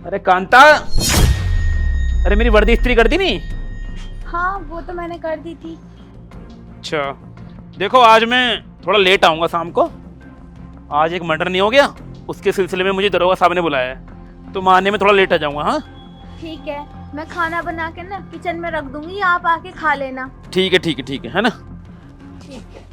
अरे कांता, अरे मेरी वर्दी इस्त्री कर दी नहीं? हाँ वो तो मैंने कर दी थी। अच्छा देखो, आज मैं थोड़ा लेट आऊँगा शाम को। आज एक मर्डर नहीं हो गया, उसके सिलसिले में मुझे दरोगा साहब ने बुलाया है, तो मैं आने में थोड़ा लेट आ जाऊँगा। हाँ ठीक है, मैं खाना बना के ना किचन में रख दूंगी, आप आके खा लेना। ठीक है ठीक है ठीक है ना। ठीक है।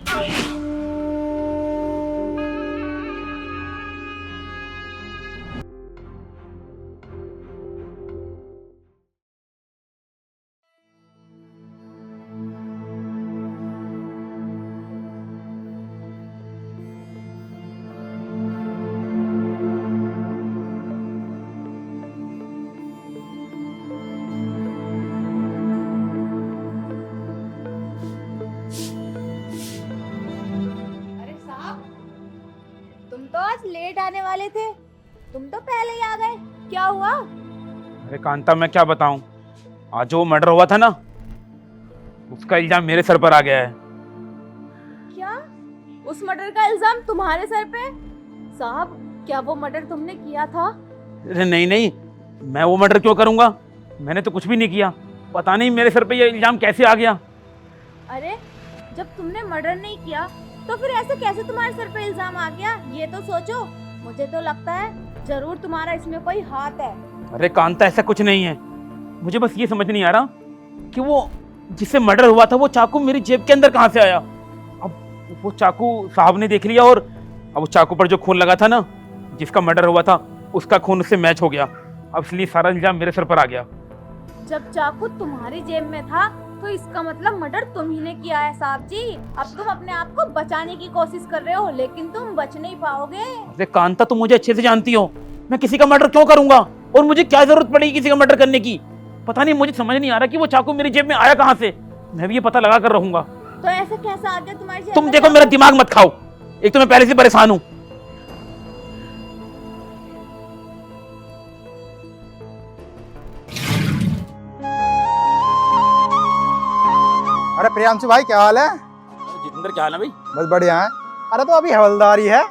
अरे साहब, तुम तो आज लेट आने वाले थे, तुम तो पहले ही आ गए, क्या हुआ? अरे कांता, मैं क्या बताऊँ, आज जो मर्डर हुआ था ना, उसका इल्जाम मेरे सर पर आ गया है। क्या उस मर्डर का इल्जाम तुम्हारे सर पे? साहब, क्या वो मर्डर तुमने किया था? अरे नहीं नहीं, मैं वो मर्डर क्यों करूँगा, मैंने तो कुछ भी नहीं किया। पता नहीं मेरे सर पे ये इल्जाम कैसे आ गया। अरे जब तुमने मर्डर नहीं किया तो फिर ऐसे कैसे तुम्हारे सर पे इल्जाम आ गया, ये तो सोचो। मुझे तो लगता है जरूर तुम्हारा इसमें कोई हाथ है। अरे कांता, ऐसा कुछ नहीं है, मुझे बस ये समझ नहीं आ रहा कि वो जिससे मर्डर हुआ था वो चाकू मेरी जेब के अंदर कहाँ से आया। अब वो चाकू साहब ने देख लिया, और अब उस चाकू पर जो खून लगा था ना, जिसका मर्डर हुआ था, उसका खून उससे मैच हो गया। अब इसलिए सारा इल्जाम मेरे सर पर आ गया। जब चाकू तुम्हारी जेब में था तो इसका मतलब मर्डर तुम ही ने किया है साहब जी। अब तुम अपने आप को बचाने की कोशिश कर रहे हो, लेकिन तुम बच नहीं पाओगे। अरे कांता, तुम मुझे अच्छे से जानती हो, मैं किसी का मर्डर क्यों करूंगा, और मुझे क्या जरूरत पड़ेगी किसी का मर्डर करने की। पता नहीं, मुझे समझ नहीं आ रहा कि वो चाकू मेरी जेब में आया कहाँ से। मैं भी ये पता लगा कर रहूंगा। तो ऐसे कैसा आ गया तुम्हारी जेब तुम में देखो, चाकू? मेरा दिमाग मत खाओ, एक तो मैं पहले से परेशान हूँ। अरे प्रियांशु भाई, क्या हाल है? जितेंद्र, क्या हाल है भाई? बस बढ़िया है। अरे तो अभी हवलदारी है,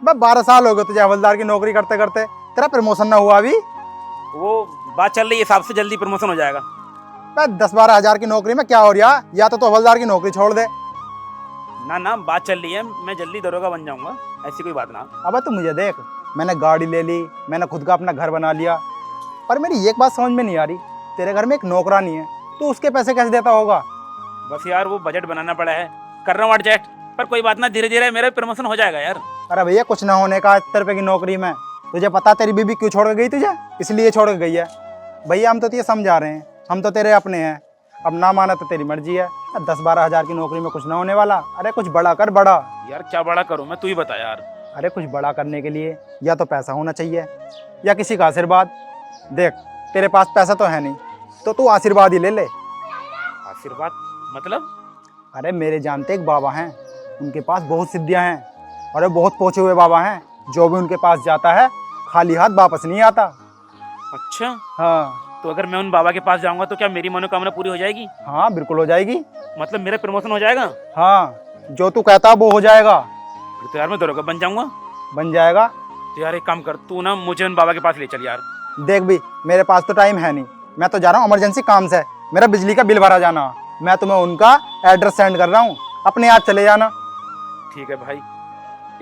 बस 12 साल हो गए तुझे हवलदार की नौकरी करते करते, तेरा प्रमोशन ना हुआ अभी। वो बात चल रही है, हिसाब से जल्दी प्रमोशन हो जाएगा। बस 10-12 हजार की नौकरी में क्या हो रहा, या तो हवलदार की नौकरी छोड़ दे। ना ना, बात चल रही है, मैं जल्दी दरोगा बन जाऊंगा, ऐसी कोई बात ना। अब तू मुझे देख, मैंने गाड़ी ले ली, मैंने खुद का अपना घर बना लिया, पर मेरी एक बात समझ में नहीं आ रही, तेरे घर में एक नौकरानी है, तो उसके पैसे कैसे देता होगा? बस यार, वो बजट बनाना पड़ा है, कर रहा हूँ एडजस्ट, पर कोई बात ना, धीरे धीरे मेरा प्रमोशन हो जाएगा यार। अरे भैया, कुछ ना होने का 70 रुपये की नौकरी में। तुझे पता तेरी बीबी क्यों छोड़ के गई तुझे? इसलिए छोड़ के गई है। भैया हम तो तुझे समझा रहे हैं, हम तो तेरे अपने हैं, अब ना माना तो तेरी मर्जी है। 10-12 हजार की नौकरी में कुछ ना होने वाला। अरे कुछ बड़ा कर, बड़ा। यार क्या बड़ा करूँ मैं, तू ही बता यार। अरे कुछ बड़ा करने के लिए या तो पैसा होना चाहिए, या किसी का आशीर्वाद। देख, तेरे पास पैसा तो है नहीं, तो तू आशीर्वाद ही ले ले। आशीर्वाद मतलब? अरे मेरे जानते एक बाबा हैं, उनके पास बहुत सिद्धियां हैं, और वो बहुत पहुंचे हुए बाबा हैं, जो भी उनके पास जाता है खाली हाथ वापस नहीं आता। अच्छा, हाँ तो अगर मैं उन बाबा के पास जाऊंगा तो क्या मेरी मनोकामना पूरी हो जाएगी? हाँ, बिल्कुल हो जाएगी। मतलब मेरा प्रमोशन हो जाएगा? हाँ, जो तू कहता वो हो जाएगा। फिर तो यार मैं दरोगा बन जाऊंगा। बन जाएगा। तो यार एक काम कर, तू ना मुझे उन बाबा के पास ले चल यार। देख भी, मेरे पास तो टाइम है नहीं, मैं तो जा रहा हूँ इमरजेंसी काम से, मेरा बिजली का बिल भरा जाना। मैं तुम्हें उनका एड्रेस सेंड कर रहा हूँ, अपने आप चले जाना। ठीक है भाई,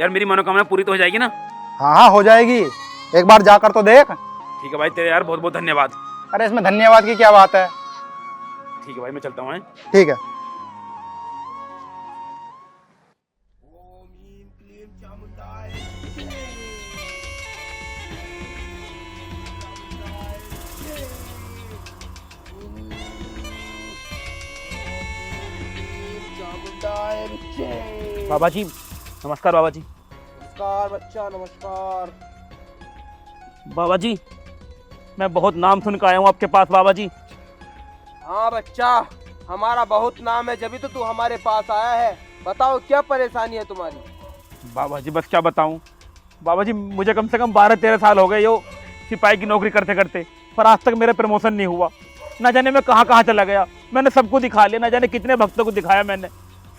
यार मेरी मनोकामना पूरी तो हो जाएगी ना? हाँ हाँ, हो जाएगी, एक बार जाकर तो देख। ठीक है भाई, तेरे यार बहुत बहुत धन्यवाद। अरे इसमें धन्यवाद की क्या बात है। ठीक है भाई, मैं चलता हूँ। हैं? ठीक है। बाबा जी नमस्कार। बाबा जी, नमस्कार बच्चा, नमस्कार। बाबा जी मैं बहुत नाम सुन के आया हूँ आपके पास। बाबा जी, हाँ बच्चा, हमारा बहुत नाम है, जभी तो तू हमारे पास आया है। बताओ क्या परेशानी है तुम्हारी? बाबा जी बस क्या बताऊँ बाबा जी, मुझे कम से कम 12-13 साल हो गए यो सिपाही की नौकरी करते करते, पर आज तक मेरा प्रमोशन नहीं हुआ। ना जाने मैं कहाँ कहाँ चला गया, मैंने सबको दिखा लिया, ना जाने कितने भक्तों को दिखाया मैंने,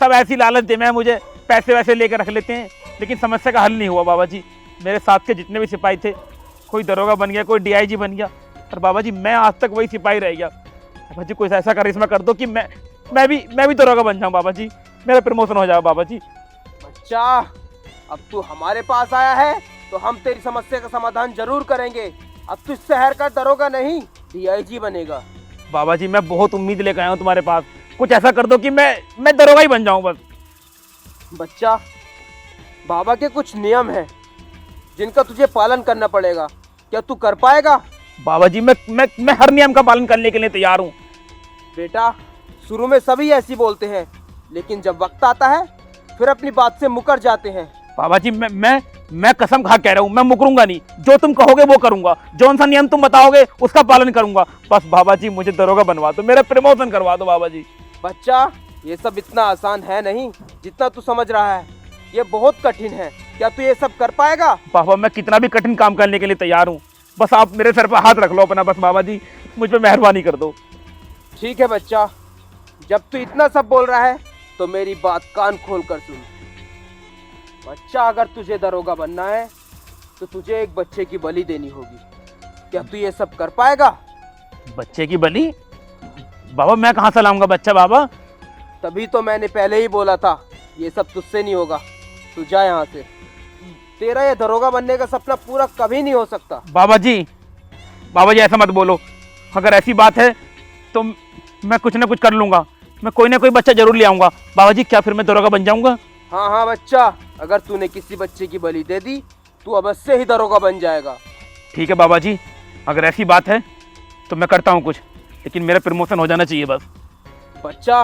सब ऐसी लालच दे में मुझे पैसे वैसे लेकर रख लेते हैं, लेकिन समस्या का हल नहीं हुआ। बाबा जी, मेरे साथ के जितने भी सिपाही थे कोई दरोगा बन गया, कोई डीआईजी बन गया, और बाबा जी मैं आज तक वही सिपाही रह गया। बाबा जी कुछ ऐसा करिश्मा कर दो कि मैं भी दरोगा बन जाऊं बाबा जी, मेरा प्रमोशन हो जाए बाबा जी। बच्चा, अब तू हमारे पास आया है तो हम तेरी समस्या का समाधान जरूर करेंगे। अब तू इस शहर का दरोगा नहीं, डीआईजी बनेगा। बाबा जी मैं बहुत उम्मीद लेकर आया हूँ तुम्हारे पास, कुछ ऐसा कर दो कि मैं दरोगा ही बन जाऊं बस। बच्चा, बाबा के कुछ नियम हैं जिनका तुझे पालन करना पड़ेगा। क्या तू कर पाएगा? बाबा जी मैं हर नियम का पालन करने के लिए तैयार हूँ। बेटा, शुरू में सभी ऐसी बोलते हैं, लेकिन जब वक्त आता है फिर अपनी बात से मुकर जाते हैं। बाबा जी मैं कसम खा कह रहा हूँ, मैं मुकरूंगा नहीं, जो तुम कहोगे वो करूंगा, जौन सा नियम तुम बताओगे उसका पालन करूंगा। बस बाबा जी मुझे दरोगा बनवा दो, मेरा प्रमोशन करवा दो बाबा जी। बच्चा, ये सब इतना आसान है नहीं जितना तू समझ रहा है, ये बहुत कठिन है। क्या तू ये सब कर पाएगा? बाबा मैं कितना भी कठिन काम करने के लिए तैयार हूँ, बस आप मेरे सर पर हाथ रख लो अपना, बस बाबा जी मुझ पर मेहरबानी कर दो। ठीक है बच्चा, जब तू इतना सब बोल रहा है तो मेरी बात कान खोल कर सुन। बच्चा, अगर तुझे दरोगा बनना है तो तुझे एक बच्चे की बलि देनी होगी। क्या तू ये सब कर पाएगा? बच्चे की बलि? बाबा मैं कहाँ से लाऊंगा बच्चा बाबा? तभी तो मैंने पहले ही बोला था, ये सब तुझसे नहीं होगा। तू जा यहाँ से, तेरा ये दरोगा बनने का सपना पूरा कभी नहीं हो सकता। बाबा जी ऐसा मत बोलो, अगर ऐसी बात है तो मैं कुछ ना कुछ कर लूंगा, मैं कोई ना कोई बच्चा जरूर ले आऊंगा। बाबा जी क्या फिर मैं दरोगा बन जाऊंगा? हाँ हाँ बच्चा, अगर तूने किसी बच्चे की बलि दे दी तू अवश्य ही दरोगा बन जाएगा। ठीक है बाबा जी, अगर ऐसी बात है तो मैं करता हूँ कुछ, लेकिन मेरा प्रमोशन हो जाना चाहिए बस। बच्चा,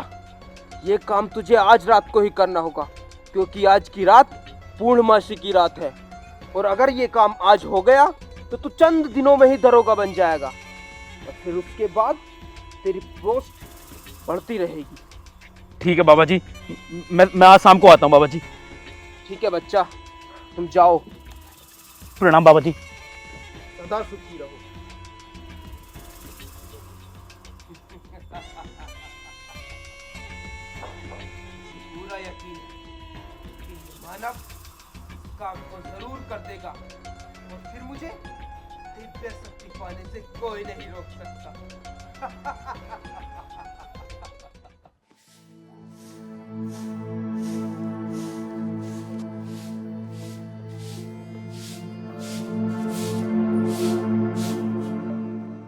ये काम तुझे आज रात को ही करना होगा, क्योंकि आज की रात पूर्णमासी की रात है, और अगर ये काम आज हो गया तो तू चंद दिनों में ही दरोगा बन जाएगा, और फिर उसके बाद तेरी पोस्ट बढ़ती रहेगी। ठीक है बाबा जी, मैं आज शाम को आता हूँ बाबा जी। ठीक है बच्चा, तुम जाओ। प्रणाम बाबा जी। सदा सुखी रहो। पूरा यकीन है कि मानव इस काम को जरूर कर देगा, और फिर मुझे दिव्य शक्ति पाने से कोई नहीं रोक सकता।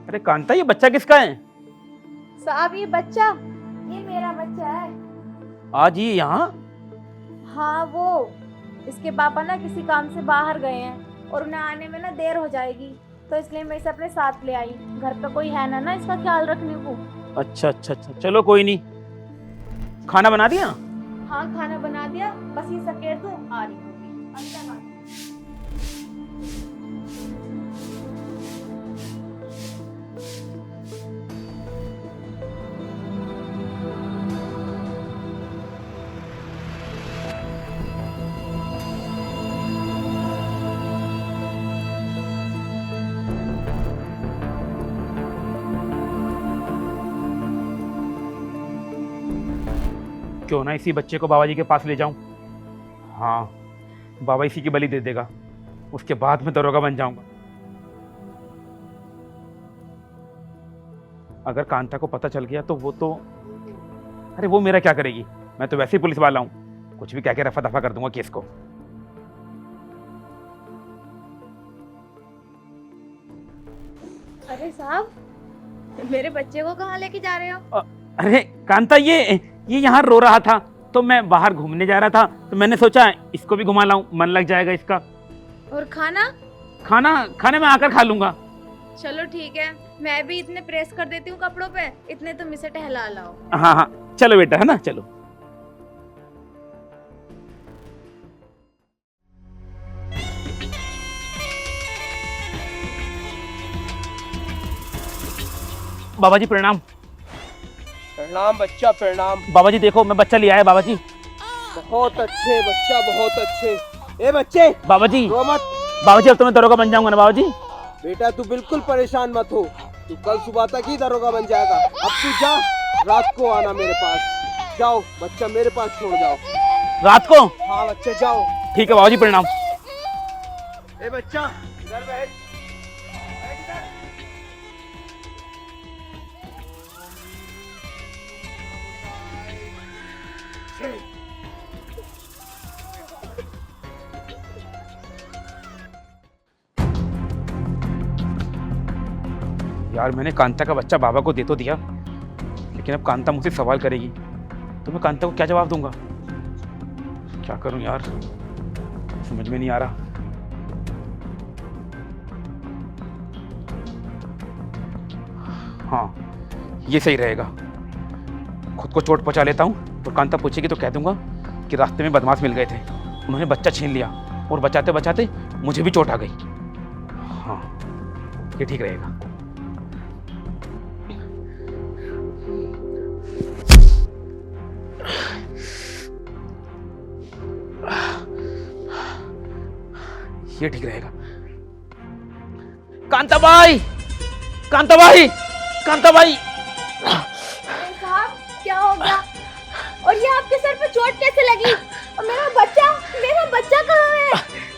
अरे कांता, ये बच्चा किसका है? साहब ये बच्चा, ये मेरा बच्चा है। आज ये यहाँ? हाँ, वो इसके पापा ना किसी काम से बाहर गए हैं और उन्हें आने में ना देर हो जाएगी, तो इसलिए मैं इसे अपने साथ ले आई। घर पे कोई है ना इसका ख्याल रखने को। अच्छा अच्छा अच्छा, चलो कोई नहीं। खाना बना दिया? हाँ खाना बना दिया, बस ये सकेर दो, आ रही होगी। अंदर आ। क्यों ना इसी बच्चे को बाबा जी के पास ले जाऊं। हाँ, बाबा इसी की बलि दे देगा, उसके बाद मैं दरोगा बन जाऊंगा। अगर कांता को पता चल गया तो अरे वो मेरा क्या करेगी? मैं तो वैसे ही पुलिस वाला हूं, कुछ भी कह के रफा दफा कर दूंगा केस को। अरे साहब, मेरे बच्चे को कहाँ लेके जा रहे हो? अरे कांता, ये यहाँ रो रहा था, तो मैं बाहर घूमने जा रहा था, तो मैंने सोचा इसको भी घुमा लाऊं, मन लग जाएगा इसका। और खाना? खाने में आकर खा लूंगा। चलो ठीक है, मैं भी इतने प्रेस कर देती हूँ कपड़ों पे, इतने तुम इसे टहला लाओ। हाँ हाँ चलो बेटा, है ना, चलो। बाबा जी प्रणाम। प्रणाम बच्चा, प्रणाम। बाबा जी देखो, मैं बच्चा ले आया बाबा जी। बहुत अच्छे बच्चा, बहुत अच्छे। ए बच्चे, बाबा जी, रो मत। बाबा जी अब तो मैं दरोगा बन जाऊंगा ना बाबा जी? बेटा तू बिल्कुल परेशान मत हो, तू कल सुबह तक ही दरोगा बन जाएगा। अब तू जा, रात को आना मेरे पास। जाओ बच्चा, मेरे पास छोड़ जाओ। रात को? हाँ बच्चे जाओ। ठीक है बाबा जी, प्रणाम। ए बच्चा, इधर बैठ। यार मैंने कांता का बच्चा बाबा को दे तो दिया, लेकिन अब कांता मुझसे सवाल करेगी तो मैं कांता को क्या जवाब दूंगा? क्या करूं यार, समझ में नहीं आ रहा। हाँ ये सही रहेगा, खुद को चोट पहुंचा लेता हूँ और कांता पूछेगी तो कह दूंगा कि रास्ते में बदमाश मिल गए थे, उन्होंने बच्चा छीन लिया और बचाते बचाते मुझे भी चोट आ गई। हाँ ये ठीक रहेगा। ये ठीक रहेगा। कांता भाई, कांता भाई, कांता भाई। साहब क्या हो गया? और ये आपके सर पे चोट कैसे लगी? और मेरा बच्चा कहाँ है?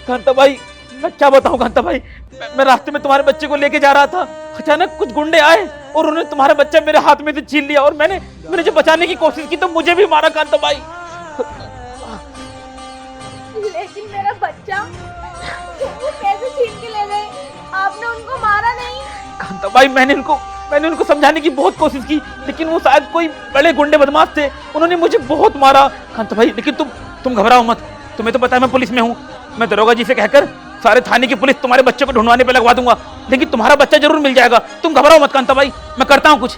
कांता भाई मैं क्या बताऊं कांता भाई, मैं रास्ते में तुम्हारे बच्चे को लेके जा रहा था, अचानक कुछ गुंडे आए और उन्होंने तुम्हारा बच्चा मेरे हाथ में से छीन लिया और मैंने जब बचाने की कोशिश की तो मुझे भी मारा कांता भाई। लेकिन मेरा बच्चा वो कैसे छीन के ले गए? आपने उनको मारा नहीं? कांता भाई मैंने उनको समझाने की बहुत कोशिश की, लेकिन वो शायद कोई बड़े गुंडे बदमाश थे, उन्होंने मुझे बहुत मारा कांता भाई। लेकिन तुम घबराओ मत, तुम्हें तो पता है मैं पुलिस में हूँ, मैं दरोगा जी से कहकर सारे थाने की पुलिस तुम्हारे बच्चे को ढूंढवाने पे लगवा दूंगा, लेकिन तुम्हारा बच्चा जरूर मिल जाएगा। तुम घबराओ मत कांता भाई, मैं करता हूँ कुछ।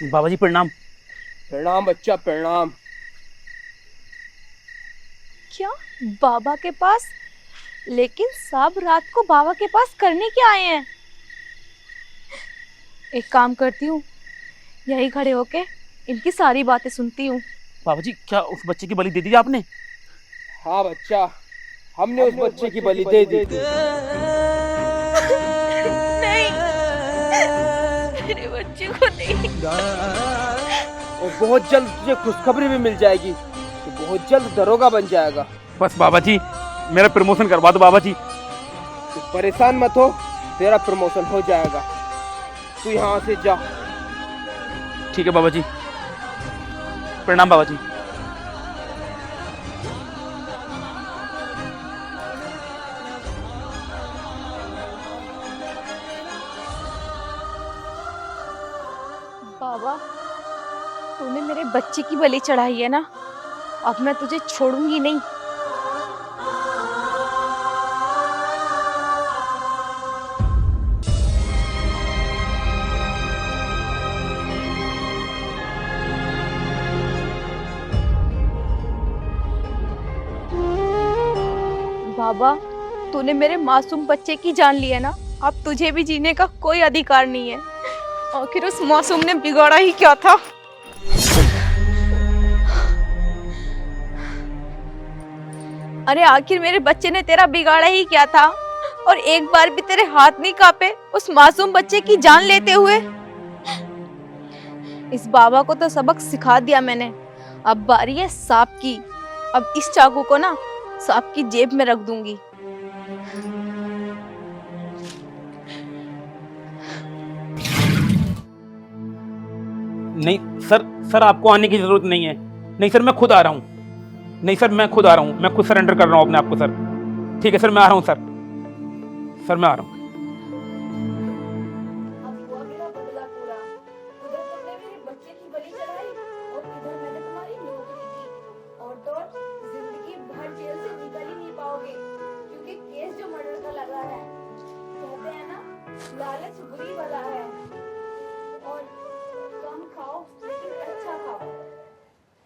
बाबा जी प्रणाम। प्रणाम बच्चा प्रणाम। क्या बाबा के पास? लेकिन साहब रात को बाबा के पास करने क्या आए हैं? एक काम करती हूँ, यही खड़े होके इनकी सारी बातें सुनती हूँ। बाबा जी क्या उस बच्चे की बलि दे दी आपने? हाँ बच्चा, हमने उस बच्चे की बलि दे दी। नहीं, मेरे बच्चे को नहीं। और बहुत जल्द तुझे खुशखबरी भी मिल जाएगी, तो बहुत जल्द दरोगा बन जाएगा। बस बाबा जी मेरा प्रमोशन करवा दो बाबा जी। तू परेशान मत हो, तेरा प्रमोशन हो जाएगा। तू यहाँ से जा। ठीक है बाबा जी, प्रणाम बाबा जी। बाबा तूने मेरे बच्चे की बलि चढ़ाई है ना, अब मैं तुझे छोड़ूंगी नहीं। बाबा तूने मेरे मासूम बच्चे की जान ली है ना, अब तुझे भी जीने का कोई अधिकार नहीं है। आखिर उस मासूम ने बिगाड़ा ही क्या था? अरे आखिर मेरे बच्चे ने तेरा बिगाड़ा ही क्या था? और एक बार भी तेरे हाथ नहीं कांपे उस मासूम बच्चे की जान लेते हुए? इस बाबा को तो सबक सिखा दिया मैंने, अब बारी है सांप की। अब इस चाकू को ना सांप की जेब में रख दूंगी। नहीं सर, सर आपको आने की जरूरत नहीं है। नहीं सर, मैं खुद आ रहा हूँ। नहीं सर, मैं खुद आ रहा हूँ, मैं खुद सरेंडर कर रहा हूँ अपने आप को सर। ठीक है सर, मैं आ रहा हूँ सर। सर मैं आ रहा हूँ। अब हुआ मेरा बदला पूरा। उधर तुमने मेरे बच्चे की बलि चढ़ाई और इधर मैंने तुम्हारी नौकरी की। और तो और जिंदगी भर जेल से निकल ही नहीं पाओगे, क्योंकि केस जो मर्डर का लगा है। कहते हैं ना, लालच बुरी बला है।